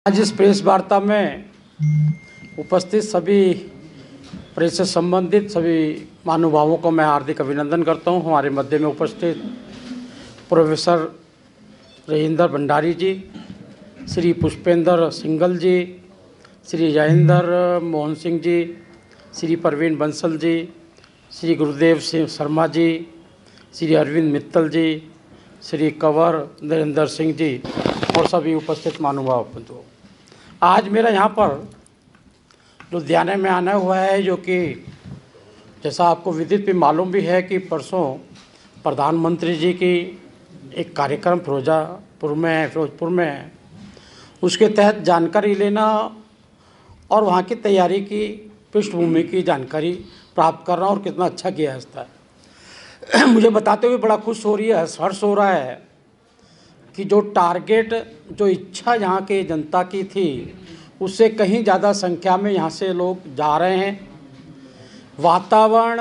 आज इस प्रेस वार्ता में उपस्थित सभी प्रेस से संबंधित सभी महानुभावों को मैं हार्दिक अभिनंदन करता हूं। हमारे मध्य में उपस्थित प्रोफेसर राजेंद्र भंडारी जी, श्री पुष्पेंद्र सिंघल जी, श्री राजेंद्र मोहन सिंह जी, श्री प्रवीण बंसल जी, श्री गुरुदेव सिंह शर्मा जी, श्री अरविंद मित्तल जी, श्री कंवर नरेंद्र सिंह जी और सभी उपस्थित महानुभाव बंधुओं, आज मेरा यहाँ पर लुधियाने में आना हुआ है, जो कि जैसा आपको विदित भी मालूम भी है कि परसों प्रधानमंत्री जी की एक कार्यक्रम फिरोजपुर में है। उसके तहत जानकारी लेना और वहाँ की तैयारी की पृष्ठभूमि की जानकारी प्राप्त करना और कितना अच्छा किया है मुझे बताते हुए बड़ा हर्ष हो रहा है कि जो टारगेट, जो इच्छा यहाँ के जनता की थी, उससे कहीं ज़्यादा संख्या में यहाँ से लोग जा रहे हैं। वातावरण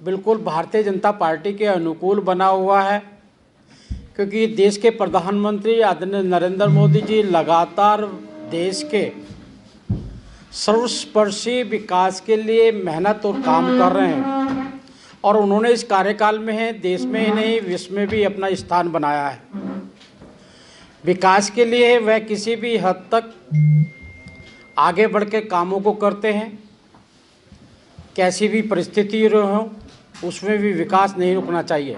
बिल्कुल भारतीय जनता पार्टी के अनुकूल बना हुआ है, क्योंकि देश के प्रधानमंत्री आदरणीय नरेंद्र मोदी जी लगातार देश के सर्वस्पर्शी विकास के लिए मेहनत और काम कर रहे हैं और उन्होंने इस कार्यकाल में देश में ही नहीं विश्व में भी अपना स्थान बनाया है। विकास के लिए वह किसी भी हद तक आगे बढ़ के कामों को करते हैं, कैसी भी परिस्थिति हो उसमें भी विकास नहीं रुकना चाहिए।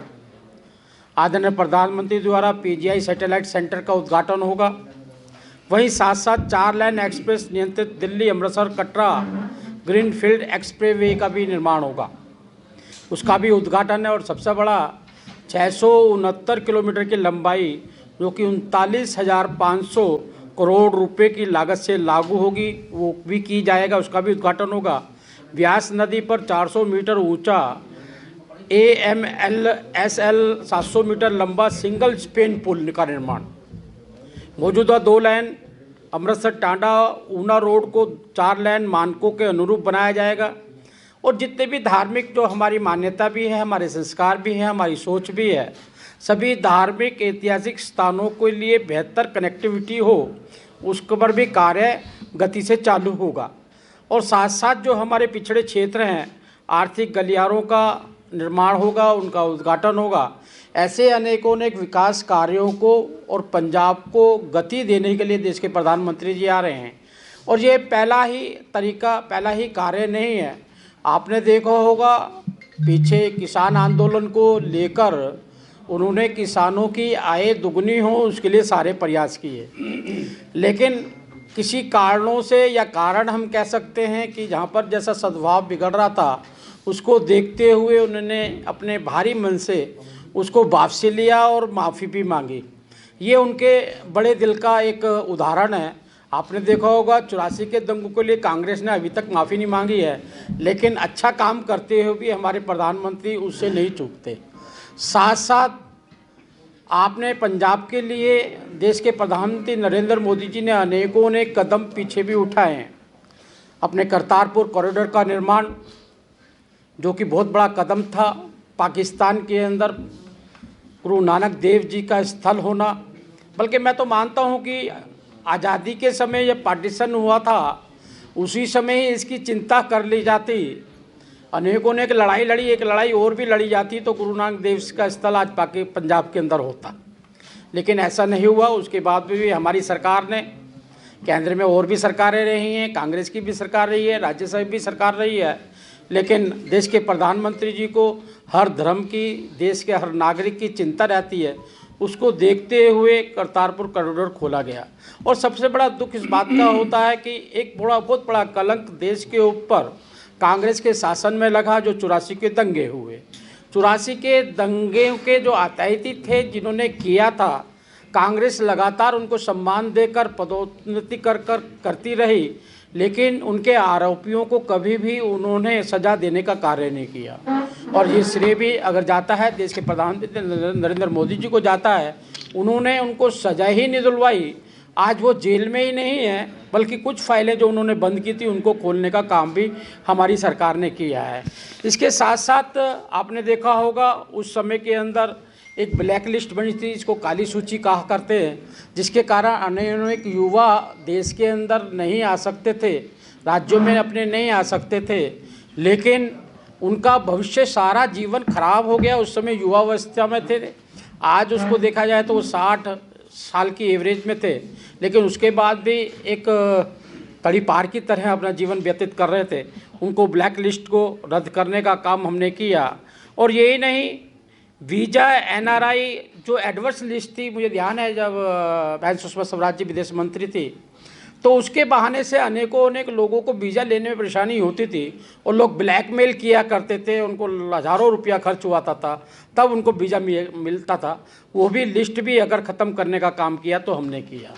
आदरणीय प्रधानमंत्री द्वारा पीजीआई सैटेलाइट सेंटर का उद्घाटन होगा, वहीं साथ साथ 4 लेन एक्सप्रेस नियंत्रित दिल्ली अमृतसर कटरा ग्रीनफील्ड एक्सप्रेसवे का भी निर्माण होगा, उसका भी उद्घाटन है। और सबसे बड़ा 669 किलोमीटर की लंबाई, जो कि 39,500 करोड़ रुपए की लागत से लागू होगी, वो भी की जाएगा, उसका भी उद्घाटन होगा। व्यास नदी पर 400 मीटर ऊंचा AMLSL 700 मीटर लंबा सिंगल स्पेन पुल का निर्माण। मौजूदा 2 लेन अमृतसर टांडा ऊना रोड को 4 लेन मानकों के अनुरूप बनाया जाएगा। और जितने भी धार्मिक, जो हमारी मान्यता भी है, हमारे संस्कार भी हैं, हमारी सोच भी है, सभी धार्मिक ऐतिहासिक स्थानों के लिए बेहतर कनेक्टिविटी हो, उसके पर भी कार्य गति से चालू होगा। और साथ साथ जो हमारे पिछड़े क्षेत्र हैं, आर्थिक गलियारों का निर्माण होगा, उनका उद्घाटन होगा। ऐसे अनेकों विकास कार्यों को और पंजाब को गति देने के लिए देश के प्रधानमंत्री जी आ रहे हैं। और ये पहला ही कार्य नहीं है। आपने देखा होगा पीछे किसान आंदोलन को लेकर उन्होंने किसानों की आय दुगनी हो, उसके लिए सारे प्रयास किए, लेकिन किसी कारणों से, या कारण हम कह सकते हैं कि जहाँ पर जैसा सद्भाव बिगड़ रहा था, उसको देखते हुए उन्होंने अपने भारी मन से उसको वापसी लिया और माफ़ी भी मांगी। ये उनके बड़े दिल का एक उदाहरण है। आपने देखा होगा 84 के दंगों के लिए कांग्रेस ने अभी तक माफ़ी नहीं मांगी है, लेकिन अच्छा काम करते हुए भी हमारे प्रधानमंत्री उससे नहीं चूकते। साथ साथ आपने पंजाब के लिए देश के प्रधानमंत्री नरेंद्र मोदी जी ने अनेकों कदम पीछे भी उठाए हैं। अपने करतारपुर कॉरिडोर का निर्माण, जो कि बहुत बड़ा कदम था, पाकिस्तान के अंदर गुरु नानक देव जी का स्थल होना, बल्कि मैं तो मानता हूं कि आज़ादी के समय जब पार्टीशन हुआ था, उसी समय ही इसकी चिंता कर ली जाती। अनेकों ने एक लड़ाई लड़ी, एक लड़ाई और भी लड़ी जाती तो गुरु नानक देव का स्थल आज पंजाब के अंदर होता, लेकिन ऐसा नहीं हुआ। उसके बाद भी हमारी सरकार ने, केंद्र में और भी सरकारें रही हैं, कांग्रेस की भी सरकार रही है, राज्यसभा भी सरकार रही है, लेकिन देश के प्रधानमंत्री जी को हर धर्म की, देश के हर नागरिक की चिंता रहती है। उसको देखते हुए करतारपुर कॉरिडोर खोला गया। और सबसे बड़ा दुख इस बात का होता है कि एक बहुत बड़ा कलंक देश के ऊपर कांग्रेस के शासन में लगा, जो 84 के दंगे हुए। 84 के दंगे के जो आतंकी थे, जिन्होंने किया था, कांग्रेस लगातार उनको सम्मान देकर पदोन्नति करती रही, लेकिन उनके आरोपियों को कभी भी उन्होंने सजा देने का कार्य नहीं किया। और ये श्रेय भी अगर जाता है देश के प्रधानमंत्री नरेंद्र मोदी जी को जाता है, उन्होंने उनको सजा ही नहीं दिलवाई। आज वो जेल में ही नहीं है, बल्कि कुछ फाइलें जो उन्होंने बंद की थी उनको खोलने का काम भी हमारी सरकार ने किया है। इसके साथ साथ आपने देखा होगा उस समय के अंदर एक ब्लैक लिस्ट बनी थी, इसको काली सूची कहा करते हैं, जिसके कारण अनेक युवा देश के अंदर नहीं आ सकते थे, राज्यों में अपने नहीं आ सकते थे, लेकिन उनका भविष्य सारा जीवन खराब हो गया। उस समय युवावस्था में थे, आज उसको देखा जाए तो वो 60 साल की एवरेज में थे, लेकिन उसके बाद भी एक तड़ी पार की तरह अपना जीवन व्यतीत कर रहे थे। उनको ब्लैक लिस्ट को रद्द करने का काम हमने किया। और यही नहीं, वीज़ा NRI जो एडवर्स लिस्ट थी, मुझे ध्यान है जब बहन सुषमा स्वराज जी विदेश मंत्री थी, तो उसके बहाने से अनेक लोगों को वीज़ा लेने में परेशानी होती थी और लोग ब्लैकमेल किया करते थे, उनको हज़ारों रुपया खर्च हुआ था, तब उनको वीज़ा मिलता था। वो भी लिस्ट भी अगर ख़त्म करने का काम किया तो हमने किया।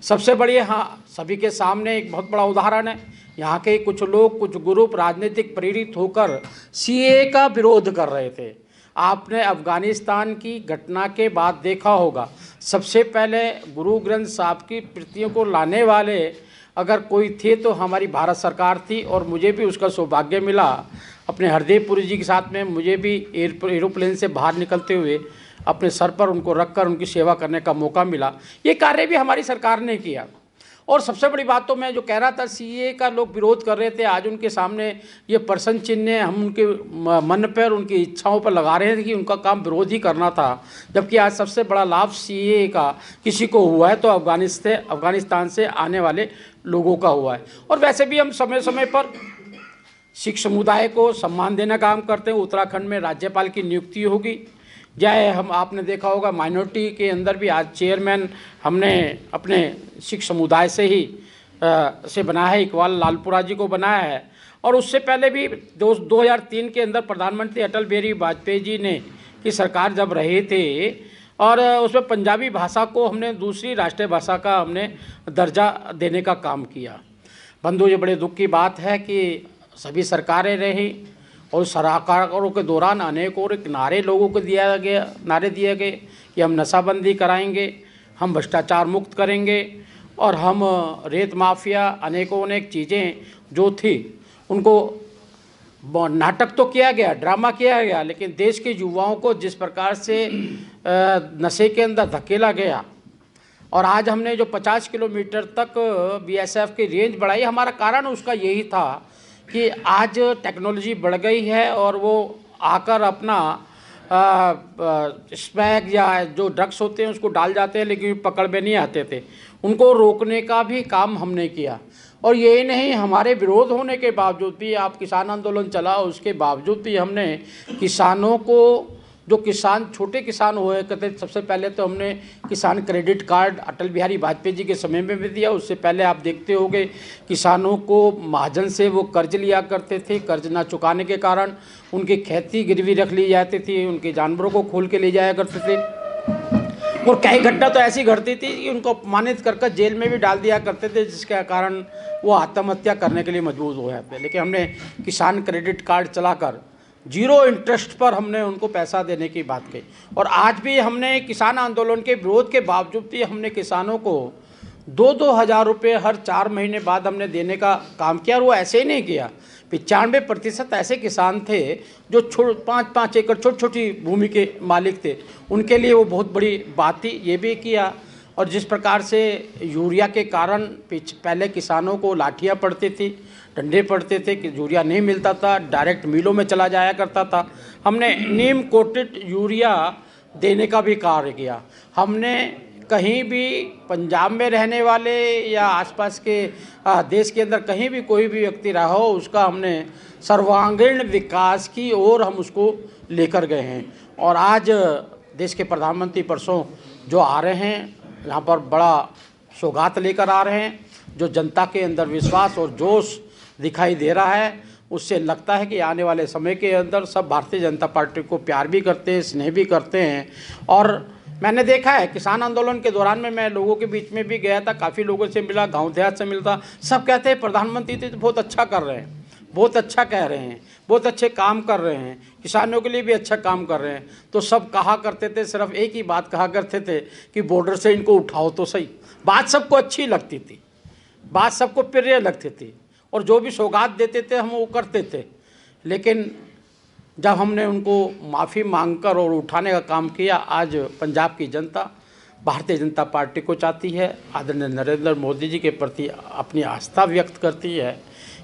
सबसे बढ़िया, हाँ, सभी के सामने एक बहुत बड़ा उदाहरण है, यहाँ के कुछ लोग, कुछ ग्रुप राजनीतिक प्रेरित होकर CAA का विरोध कर रहे थे। आपने अफ़गानिस्तान की घटना के बाद देखा होगा, सबसे पहले गुरु ग्रंथ साहब की प्रतियों को लाने वाले अगर कोई थे तो हमारी भारत सरकार थी। और मुझे भी उसका सौभाग्य मिला, अपने हरदेवपुरी जी के साथ में मुझे भी एरोप्लेन से बाहर निकलते हुए अपने सर पर उनको रखकर उनकी सेवा करने का मौका मिला। ये कार्य भी हमारी सरकार ने किया। और सबसे बड़ी बात तो मैं जो कह रहा था, CAA का लोग विरोध कर रहे थे, आज उनके सामने ये प्रश्न चिन्ह हम उनके मन पर, उनकी इच्छाओं पर लगा रहे थे कि उनका काम विरोध ही करना था, जबकि आज सबसे बड़ा लाभ CAA का किसी को हुआ है तो अफ़गानिस्तान से आने वाले लोगों का हुआ है। और वैसे भी हम समय समय पर सिख समुदाय को सम्मान देना काम करते हैं। उत्तराखंड में राज्यपाल की नियुक्ति होगी, चाहे हम, आपने देखा होगा माइनॉरिटी के अंदर भी आज चेयरमैन हमने अपने सिख समुदाय से ही से बनाया है, इकबाल लालपुरा जी को बनाया है। और उससे पहले भी 2003 के अंदर प्रधानमंत्री अटल बिहारी वाजपेयी जी ने की सरकार जब रहे थे, और उसमें पंजाबी भाषा को हमने दूसरी राष्ट्रीय भाषा का हमने दर्जा देने का काम किया। बंधु, ये बड़े दुख की बात है कि सभी सरकारें रही और सरकारों के दौरान अनेक और नारे लोगों को नारे दिए गए कि हम नशाबंदी कराएंगे, हम भ्रष्टाचार मुक्त करेंगे, और हम रेत माफिया, अनेक चीज़ें जो थी उनको नाटक तो किया गया, ड्रामा किया गया, लेकिन देश के युवाओं को जिस प्रकार से नशे के अंदर धकेला गया, और आज हमने जो 50 किलोमीटर तक BSF की रेंज बढ़ाई, हमारा कारण उसका यही था कि आज टेक्नोलॉजी बढ़ गई है और वो आकर अपना स्मैक या जो ड्रग्स होते हैं उसको डाल जाते हैं, लेकिन पकड़ में नहीं आते थे। उनको रोकने का भी काम हमने किया। और यही नहीं, हमारे विरोध होने के बावजूद भी, आप किसान आंदोलन चला, उसके बावजूद भी हमने किसानों को, जो किसान छोटे किसान हुए करते, सबसे पहले तो हमने किसान क्रेडिट कार्ड अटल बिहारी वाजपेयी जी के समय में भी दिया। उससे पहले आप देखते होंगे किसानों को महाजन से वो कर्ज लिया करते थे, कर्ज ना चुकाने के कारण उनकी खेती गिरवी रख ली जाती थी, उनके जानवरों को खोल के ले जाया करते थे। और कई घटना तो ऐसी घटती थी कि उनको अपमानित कर जेल में भी डाल दिया करते थे, जिसके कारण वो आत्महत्या करने के लिए मजबूर हो जाते। लेकिन हमने किसान क्रेडिट कार्ड चलाकर 0 इंटरेस्ट पर हमने उनको पैसा देने की बात कही। और आज भी हमने किसान आंदोलन के विरोध के बावजूद भी हमने किसानों को 2-2 हज़ार रुपये हर 4 महीने बाद हमने देने का काम किया। और वो ऐसे ही नहीं किया, 95% ऐसे किसान थे जो 5-5 एकड़ छोटी भूमि के मालिक थे, उनके लिए वो बहुत बड़ी बात थी। ये भी किया। और जिस प्रकार से यूरिया के कारण पहले किसानों को लाठियाँ पड़ती थी, डंडे पड़ते थे कि यूरिया नहीं मिलता था, डायरेक्ट मिलों में चला जाया करता था, हमने नीम कोटेड यूरिया देने का भी कार्य किया। हमने कहीं भी पंजाब में रहने वाले या आसपास के देश के अंदर कहीं भी कोई भी व्यक्ति रहा हो, उसका हमने सर्वांगीण विकास की ओर हम उसको लेकर गए हैं। और आज देश के प्रधानमंत्री परसों जो आ रहे हैं, यहाँ पर बड़ा सौगात लेकर आ रहे हैं, जो जनता के अंदर विश्वास और जोश दिखाई दे रहा है, उससे लगता है कि आने वाले समय के अंदर सब भारतीय जनता पार्टी को प्यार भी करते हैं, स्नेह भी करते हैं। और मैंने देखा है किसान आंदोलन के दौरान में मैं लोगों के बीच में भी गया था, काफ़ी लोगों से मिला, गांव देहात से मिलता, सब कहते हैं प्रधानमंत्री तो बहुत अच्छा कर रहे हैं, बहुत अच्छा कह रहे हैं, बहुत अच्छे काम कर रहे हैं, किसानों के लिए भी अच्छा काम कर रहे हैं। तो सब कहा करते थे, सिर्फ एक ही बात कहा करते थे कि बॉर्डर से इनको उठाओ तो सही। बात सबको अच्छी लगती थी, बात सबको प्रिय लगती थी, और जो भी सौगात देते थे हम वो करते थे। लेकिन जब हमने उनको माफ़ी मांगकर और उठाने का काम किया, आज पंजाब की जनता भारतीय जनता पार्टी को चाहती है, आदरणीय नरेंद्र मोदी जी के प्रति अपनी आस्था व्यक्त करती है।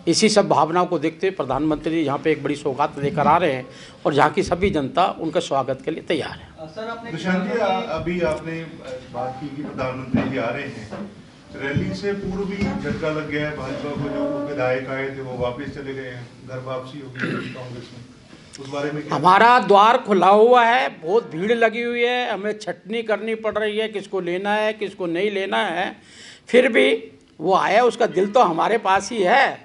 इसी सब भावनाओं को देखते हुए प्रधानमंत्री यहाँ पे एक बड़ी सौगात लेकर आ रहे हैं और यहाँ की सभी जनता उनके स्वागत के लिए तैयार है। प्रशांत जी, अभी आपने बात की कि प्रधानमंत्री जी आ रहे हैं, रैली से पूर्व ही झटका लग गया है भाजपा को, जो विधायक आए थे वो वापस चले गए हैं, घर वापसी होगी कांग्रेस में, उस बारे में क्या? हमारा द्वार खुला हुआ है, बहुत भीड़ लगी हुई है, हमें छटनी करनी पड़ रही है किसको लेना है किसको नहीं लेना है, फिर भी वो आया, उसका दिल तो हमारे पास ही है,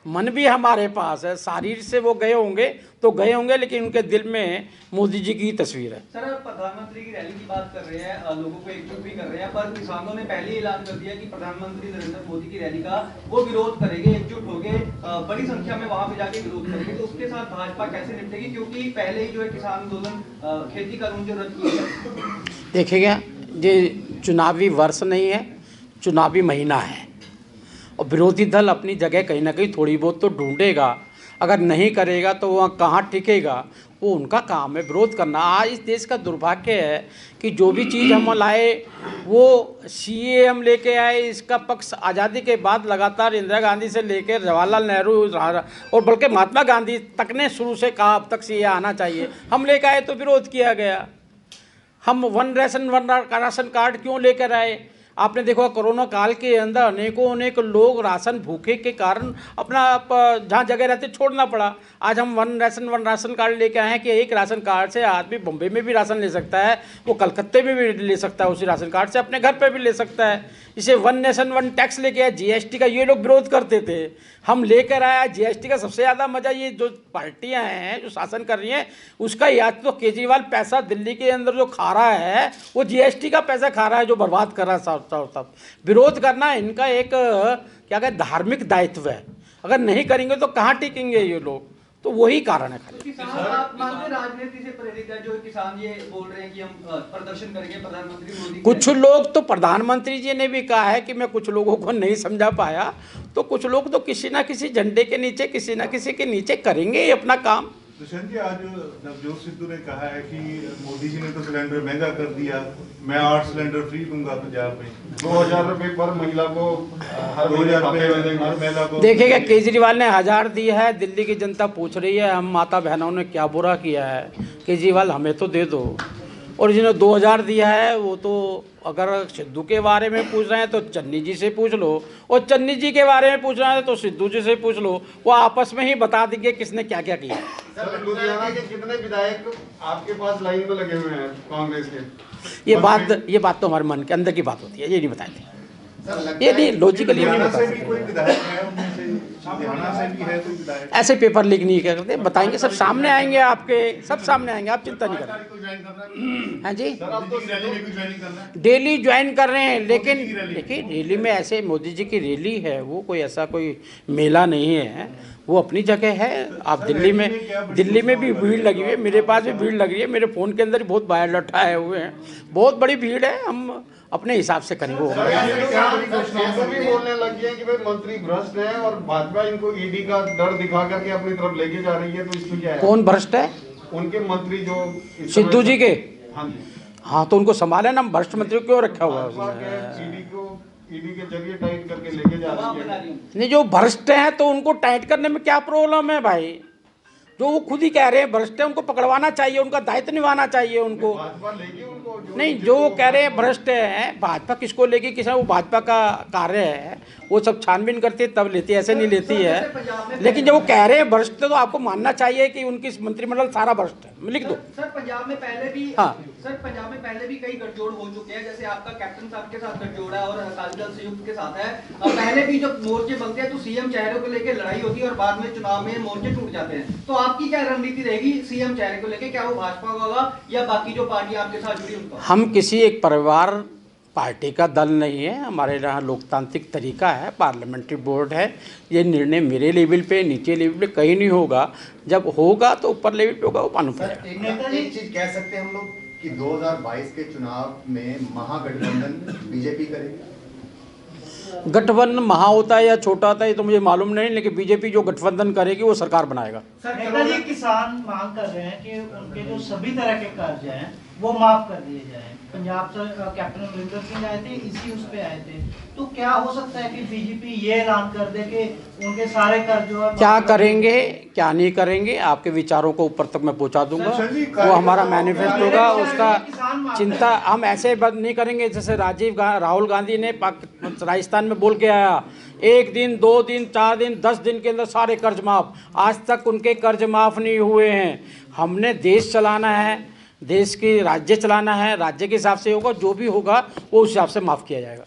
मन भी हमारे पास है। शरीर से वो गए होंगे लेकिन उनके दिल में मोदी जी की तस्वीर है। सर, प्रधानमंत्री की रैली की बात कर रहे हैं, लोगों को एकजुट भी कर रहे हैं, पर किसानों ने पहले ही ऐलान कर दिया कि प्रधानमंत्री नरेंद्र मोदी की रैली का वो विरोध करेंगे, एकजुट होंगे, बड़ी संख्या में वहां पे जाके विरोध करेंगे। तो उसके साथ भाजपा कैसे निपटेगी, क्योंकि पहले ही जो है किसान आंदोलन खेती कानून जो रद्द किया है। देखिएगा, ये चुनावी वर्ष नहीं है, चुनावी महीना है और विरोधी दल अपनी जगह कहीं ना कहीं थोड़ी बहुत तो ढूंढेगा, अगर नहीं करेगा तो वहाँ कहाँ टिकेगा, वो उनका काम है विरोध करना। आज इस देश का दुर्भाग्य है कि जो भी चीज़ हम लाए वो सीए हम लेके आए, इसका पक्ष आज़ादी के बाद लगातार इंदिरा गांधी से लेकर जवाहरलाल नेहरू और बल्कि महात्मा गांधी तक ने शुरू से कहा अब तक सीए आना चाहिए, हम लेकर आए तो विरोध किया गया। हम वन राशन कार्ड क्यों लेकर आए? आपने देखो कोरोना काल के अंदर अनेक लोग राशन भूखे के कारण अपना जहाँ जगह रहते छोड़ना पड़ा। आज हम वन राशन कार्ड लेके आए हैं कि एक राशन कार्ड से आदमी बम्बई में भी राशन ले सकता है, वो कलकत्ते में भी ले सकता है, उसी राशन कार्ड से अपने घर पे भी ले सकता है। इसे वन नेशन वन टैक्स लेके आया, जीएसटी का ये लोग विरोध करते थे, हम लेकर आया जीएसटी का। सबसे ज़्यादा मज़ा ये जो पार्टियां हैं जो शासन कर रही हैं उसका, या तो केजरीवाल पैसा दिल्ली के अंदर जो खा रहा है वो जीएसटी का पैसा खा रहा है, जो बर्बाद कर रहा है सब। विरोध करना इनका एक क्या कहते धार्मिक दायित्व है, अगर नहीं करेंगे तो कहाँ टिकेंगे ये लोग, तो वही कारण है खाली। आप मानते राजनीति से प्रेरित है जो किसान ये बोल रहे हैं कि हम प्रदर्शन करेंगे प्रधानमंत्री मोदी? कुछ लोग तो, प्रधानमंत्री जी ने भी कहा है कि मैं कुछ लोगों को नहीं समझा पाया, तो कुछ लोग तो किसी ना किसी झंडे के नीचे, किसी ना किसी के नीचे करेंगे अपना काम। दुष्यंत जी, आज नवजोत सिद्धू ने कहा है कि मोदी जी ने तो सिलेंडर महंगा कर दिया, मैं 8 सिलेंडर फ्री दूंगा पंजाब में, 2000 रुपए पर महिला को, 2000 हर महिला को। देखिएगा, केजरीवाल ने 1000 दिया है, दिल्ली की जनता पूछ रही है हम माता बहनों ने क्या बुरा किया है, केजरीवाल हमें तो दे दो। और जिन्होंने 2000 दिया है वो तो, अगर सिद्धू के बारे में पूछ रहे हैं तो चन्नी जी से पूछ लो, और चन्नी जी के बारे में पूछ रहे हैं तो सिद्धू जी से पूछ लो, वो आपस में ही बता देंगे किसने क्या क्या किया। सर, लुधियाना के कितने विधायक आपके पास लाइन में लगे हुए हैं कांग्रेस के? ये बात तो हमारे मन के अंदर की बात होती है, ये नहीं बताते, ये नहीं लॉजिकली नहीं बता सकते। कोई विधायक है उनमें से, लुधियाना से भी है कोई विधायक? ऐसे पेपर लीक नहीं करते, बताएंगे, सब सामने आएंगे, आपके सब सामने आएंगे, आप चिंता नहीं करें। हाँ जी, डेली ज्वाइन कर रहे हैं, लेकिन देखिए रैली में ऐसे, मोदी जी की रैली है वो कोई ऐसा कोई मेला नहीं है, वो अपनी जगह है। आप दिल्ली में भी भीड़ लगी हुई है, मेरे पास भी भीड़ लग रही है, मेरे फ़ोन के अंदर भी बहुत बायोडाटा आए हुए हैं, बहुत बड़ी भीड़ है, हम अपने हिसाब से करेंगे। भी बोलने लग गए कि भाई मंत्री भ्रष्ट हैं और भाजपा इनको ईडी का डर दिखा करके अपनी तरफ लेके जा रही है, तो इसमें क्या है? कौन भ्रष्ट है? उनके मंत्री जो सिद्धू जी के। हाँ, हाँ तो उनको संभाले ना, भ्रष्ट मंत्री क्यों रखा हुआ है? ईडी के जरिए टाइट करके लेके जा रही है। नहीं, जो भ्रष्ट हैं तो उनको टाइट करने में क्या प्रॉब्लम है भाई? जो वो खुद ही कह रहे हैं भ्रष्ट है, उनको पकड़वाना चाहिए, उनका दायित्व निभाना चाहिए उनको। नहीं, जो वो कह रहे हैं भ्रष्ट है, भाजपा किसको लेगी, किसी वो भाजपा का कार्य है, वो सब छानबीन करती है तब लेती है, ऐसे नहीं लेती है। लेकिन जब वो कह रहे हैं भ्रष्ट तो आपको मानना चाहिए कि उनकी मंत्रिमंडल सारा भ्रष्ट है। लिख दो। सर, पंजाब में पहले भी, हाँ सर पंजाब में पहले भी कई गठजोड़ हो चुके हैं, जैसे आपका कैप्टन साहब के साथ गठजोड़ है और अकाली दल संयुक्त के साथ है। पहले भी जब मोर्चे बनते हैं तो सीएम चेहरे को लेकर लड़ाई होती है और बाद में चुनाव में मोर्चे टूट जाते हैं। तो आपकी क्या रणनीति रहेगी सीएम चेहरे को लेकर? क्या वो भाजपा होगा या बाकी जो पार्टी आपके साथ जुड़ी उनका? हम किसी एक परिवार पार्टी का दल नहीं है, हमारे यहाँ लोकतांत्रिक तरीका है, पार्लियामेंट्री बोर्ड है, ये निर्णय मेरे लेवल पे, नीचे लेवल पे कहीं नहीं होगा, जब होगा तो ऊपर लेवल पे होगा, वो मालूम पड़ेगा। एक चीज कह सकते हैं हम लोग कि 2022 के चुनाव में महागठबंधन बीजेपी करेगी। गठबंधन महा होता है या छोटा होता है ये तो मुझे मालूम नहीं, लेकिन बीजेपी जो गठबंधन करेगी वो सरकार बनाएगा। सर नेता जी, किसान मांग कर रहे हैं कि उनके जो सभी तरह के कर्ज हैं वो माफ कर दिए जाएं। पंजाब से कैप्टन अमरिंदर सिंह आए थे, इसी उस पे आए थे, तो क्या हो सकता है कि बीजेपी ये ऐलान कर दे कि उनके सारे कर्ज जो है क्या करेंगे क्या नहीं करेंगे, आपके विचारों को ऊपर तक मैं पहुंचा दूंगा। वो हमारा मैनिफेस्टो होगा, उसका चिंता हम ऐसे बंद नहीं करेंगे जैसे राहुल गांधी ने राजस्थान में बोल के आया, 1 दिन 2 दिन 4 दिन 10 दिन के अंदर सारे कर्ज माफ। आज तक उनके कर्ज माफ नहीं हुए हैं। हमने देश चलाना है, देश की राज्य चलाना है, राज्य के हिसाब से होगा, जो भी होगा वो उस हिसाब से माफ़ किया जाएगा।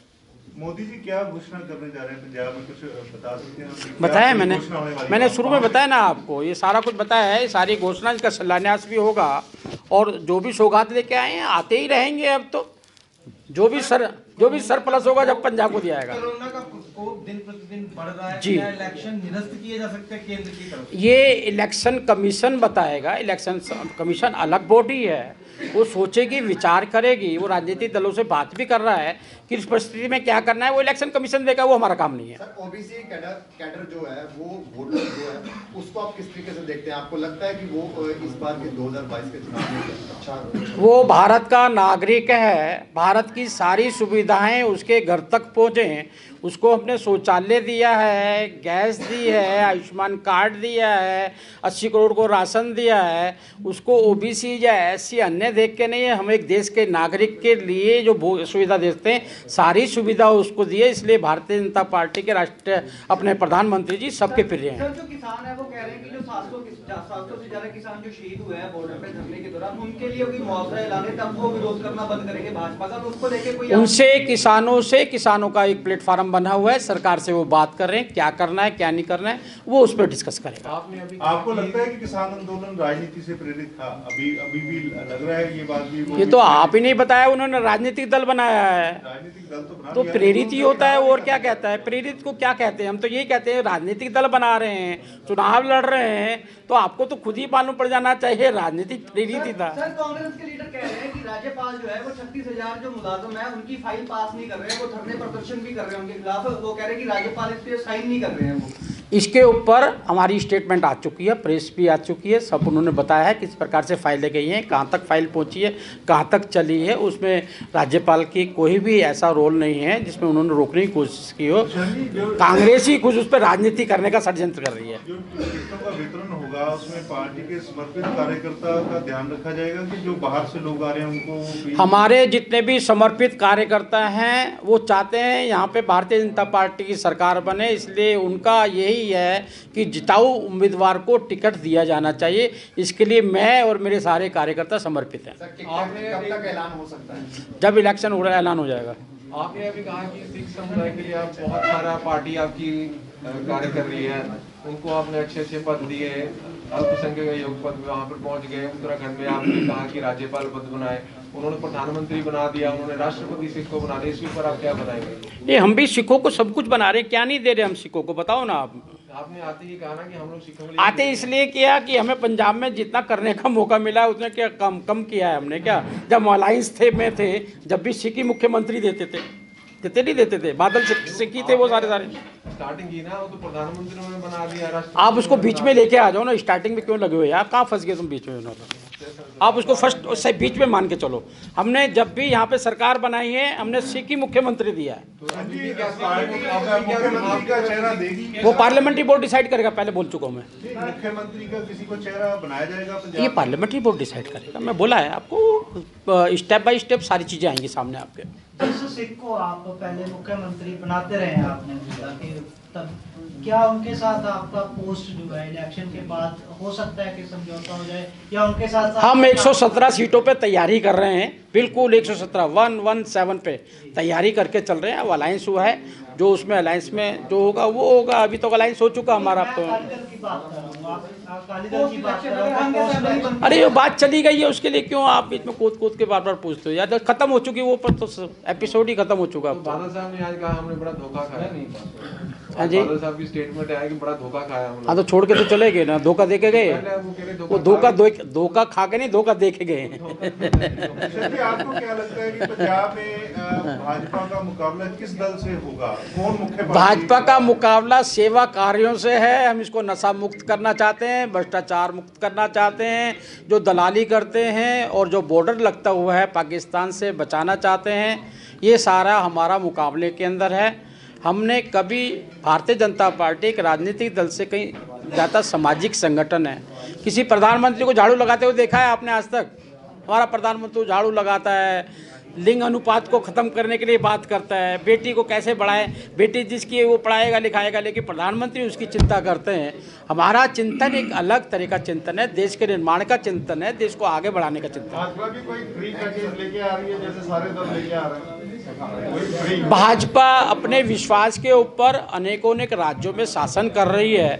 मोदी जी क्या घोषणा करने जा रहे हैं पंजाब में, कुछ बता सकते हैं? बताया मैंने शुरू में बताया ना आपको, ये सारा कुछ बताया है, सारी घोषणा, इसका शिलान्यास भी होगा और जो भी सौगात लेके आए हैं आते ही रहेंगे। अब तो जो भी सरप्लस होगा जब पंजाब को दिया जाएगा। कोरोना का प्रकोप दिन प्रतिदिन बढ़ रहा है, जी। क्या इलेक्शन निरस्त किए जा सकते हैं केंद्र की तरफ से? ये इलेक्शन कमीशन बताएगा। इलेक्शन कमीशन अलग बॉडी है, वो सोचेगी, विचार करेगी। वो राजनीतिक दलों से बात भी कर रहा है कि इस परिस्थिति में क्या करना है, वो इलेक्शन कमीशन देगा, वो हमारा काम नहीं है। सर ओबीसी कैडर जो है वो वोटर जो है उसको आप किस तरीके से देखते हैं? आपको लगता है कि वो इस बार के 2022 के चुनाव में अच्छा वो भारत का नागरिक है, भारत की सारी सुविधाएं उसके घर तक पहुँचे, उसको हमने शौचालय दिया है, गैस दी है, आयुष्मान कार्ड दिया है, 80 करोड़ को राशन दिया है। उसको ओबीसी या एससी अन्य देख के नहीं है, हम एक देश के नागरिक के लिए जो सुविधा देते हैं सारी सुविधा उसको दी है। इसलिए भारतीय जनता पार्टी के राष्ट्रीय अपने प्रधानमंत्री जी सबके प्रिय हैं। सर जो किसान है वो कह रहे हैं कि जो 700 से ज्यादा किसान जो शहीद हुए हैं बॉर्डर पे धरने के दौरान, उनके लिए कोई मुआवजा ऐलाने तब वो विरोध करना बंद करेंगे भाजपा का, तो उसको लेके कोई उनसे किसानों का एक प्लेटफॉर्म बना हुआ है, सरकार से वो बात कर रहे हैं, क्या करना है क्या नहीं करना है वो उस पर डिस्कस करेगा। आपको लगता है कि किसान आंदोलन राजनीति से प्रेरित था? अभी भी लग रहा है ये बात भी? ये तो आप ही नहीं बताया, उन्होंने राजनीतिक दल बनाया है, राजनीतिक दल तो बना तो दिया। प्रेरित ही होता है। और क्या कहता है, प्रेरित को क्या कहते हैं? हम तो यही कहते हैं राजनीतिक दल बना रहे हैं, चुनाव लड़ रहे हैं, तो आपको तो खुद ही मालूम पड़ जाना चाहिए राजनीतिक प्रेरित ही था। सर कांग्रेस के लीडर कह रहे हैं कि राज्यपाल जो है वो 36,000 जो मुलाजिम है उनकी फाइल पास नहीं कर रहे हैं, वो धरने प्रदर्शन भी कर रहे हैं उनके खिलाफ। वो कह रहे हैं कि राज्यपाल इस पे साइन नहीं कर रहे हैं। वो इसके ऊपर हमारी स्टेटमेंट आ चुकी है, प्रेस भी आ चुकी है, सब उन्होंने बताया है किस प्रकार से फाइलें गई हैं, कहाँ तक फाइल पहुँची है, कहाँ तक चली है। उसमें राज्यपाल की कोई भी ऐसा रोल नहीं है जिसमें उन्होंने रोकने की कोशिश की हो। कांग्रेस ही कुछ उस पर राजनीति करने का षड्यंत्र कर रही है। जो किस्तों का वितरण होगा उसमें पार्टी के समर्पित कार्यकर्ता का ध्यान रखा जाएगा कि जो बाहर से लोग आ रहे हैं उनको? हमारे जितने भी समर्पित कार्यकर्ता हैं वो चाहते हैं यहाँ पे भारतीय जनता पार्टी की सरकार बने, इसलिए उनका यही है कि जिताऊ उम्मीदवार को टिकट दिया जाना चाहिए। इसके लिए मैं और मेरे सारे कार्यकर्ता समर्पित हैं। सर कब तक ऐलान हो सकता है? जब इलेक्शन हो रहा है ऐलान हो जाएगा। आपने अभी कहा कि सिख समुदाय के लिए आप बहुत सारा पार्टी आपकी कार्य कर रही है, उनको आपने अच्छे पद दिए, अल्पसंख्यक योग पद वहाँ पर पहुँच गए। उत्तराखंड में आपने कहा कि राज्यपाल पद बनाए, उन्होंने प्रधानमंत्री बना दिया, उन्होंने राष्ट्रपति सिख को बना दिया। इस ऊपर आप क्या बनाएंगे? ये हम भी सिखों को सब कुछ बना रहे हैं, क्या नहीं दे रहे हम सिखों को, बताओ ना आप। आपने आते ही कहा ना कि हम लोग सिखों के लिए आते इसलिए किया कि हमें पंजाब में जितना करने का मौका मिला है उतने क्या कम किया है हमने। क्या जब अलायंस थे जब भी सिख ही मुख्यमंत्री देते नहीं देते थे, बादल सिख ही थे वो सारे स्टार्टिंग की ना, वो तो प्रधानमंत्री उन्होंने बना दिया। आप उसको बीच में लेके आ जाओ ना, स्टार्टिंग में क्यों लगे हुए आप? कहाँ फंस गए तुम बीच में? आप उसको फर्स्ट से बीच में मान के चलो। हमने जब भी यहाँ पे सरकार बनाई है हमने सिख ही मुख्यमंत्री दिया है। मुख्यमंत्री का चेहरा देगी? वो पार्लियामेंट्री बोर्ड डिसाइड करेगा, पहले बोल चुका हूँ मैं। मुख्यमंत्री का किसी को चेहरा बनाया जाएगा पंजाब? ये पार्लियामेंट्री बोर्ड डिसाइड करेगा, मैं बोला है आपको, स्टेप बाय स्टेप सारी चीज़ें आएंगी सामने आपके। जिस सिख को आप पहले मुख्यमंत्री बनाते रहे हैं आपने, ताकि तब क्या उनके साथ आपका पोस्ट जो है इलेक्शन के बाद हो सकता है कि समझौता हो जाए, या उनके साथ हम 117 सीटों पे तैयारी कर रहे हैं, बिल्कुल 117 पे तैयारी करके चल रहे हैं। अब अलायंस हुआ है, जो उसमें अलायंस में जो होगा वो होगा। अभी तो अलायंस हो चुका हमारा। अब तो अरे ये बात चली गई है, उसके लिए क्यों आप बीच में कूद के बार पूछते हो? या तो खत्म हो चुकी वो पर, तो एपिसोड ही खत्म हो चुका। बादल साहब ने आज कहा हमने बड़ा धोखा खाया। हाँ जी। बादल साहब की स्टेटमेंट है कि बड़ा धोखा खाया हम लोग। हाँ तो छोड़ के तो चले गए ना, धोखा दे के गए। पहले वो कह रहे वो धोखा खा के नहीं, धोखा दे के गए। निशा जी, आपको क्या लगता है कि पंजाब में भाजपा का मुकाबला किस दल से होगा? कौन मुख्य पार्टी? भाजपा का मुकाबला सेवा कार्यों से है। हम इसको नशा मुक्त करना चाहते हैं, भ्रष्टाचार मुक्त करना चाहते हैं, जो दलाली करते हैं और जो बॉर्डर लगता हुआ है पाकिस्तान से बचाना चाहते हैं। ये सारा हमारा मुकाबले के अंदर है। हमने कभी भारतीय जनता पार्टी एक राजनीतिक दल से कहीं ज़्यादा सामाजिक संगठन है। किसी प्रधानमंत्री को झाड़ू लगाते हुए देखा है आपने आज तक? हमारा प्रधानमंत्री झाड़ू लगाता है, लिंग अनुपात को ख़त्म करने के लिए बात करता है, बेटी को कैसे बढ़ाएं, बेटी जिसकी वो पढ़ाएगा लिखाएगा, लेकिन प्रधानमंत्री उसकी चिंता करते हैं। हमारा चिंतन एक अलग तरह का चिंतन है, देश के निर्माण का चिंतन है, देश को आगे बढ़ाने का चिंतन है। भाजपा भी कोई फ्री पैकेज लेके आ रही है जैसे सारे दल लेके आ रहे हैं? कोई फ्री? भाजपा अपने विश्वास के ऊपर अनेकों राज्यों में शासन कर रही है,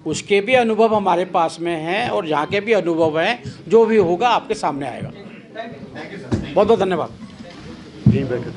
उसके भी अनुभव हमारे पास में हैं और यहाँ के भी अनुभव हैं। जो भी होगा आपके सामने आएगा। Thank you sir. बहुत बहुत धन्यवाद। जी बैठे।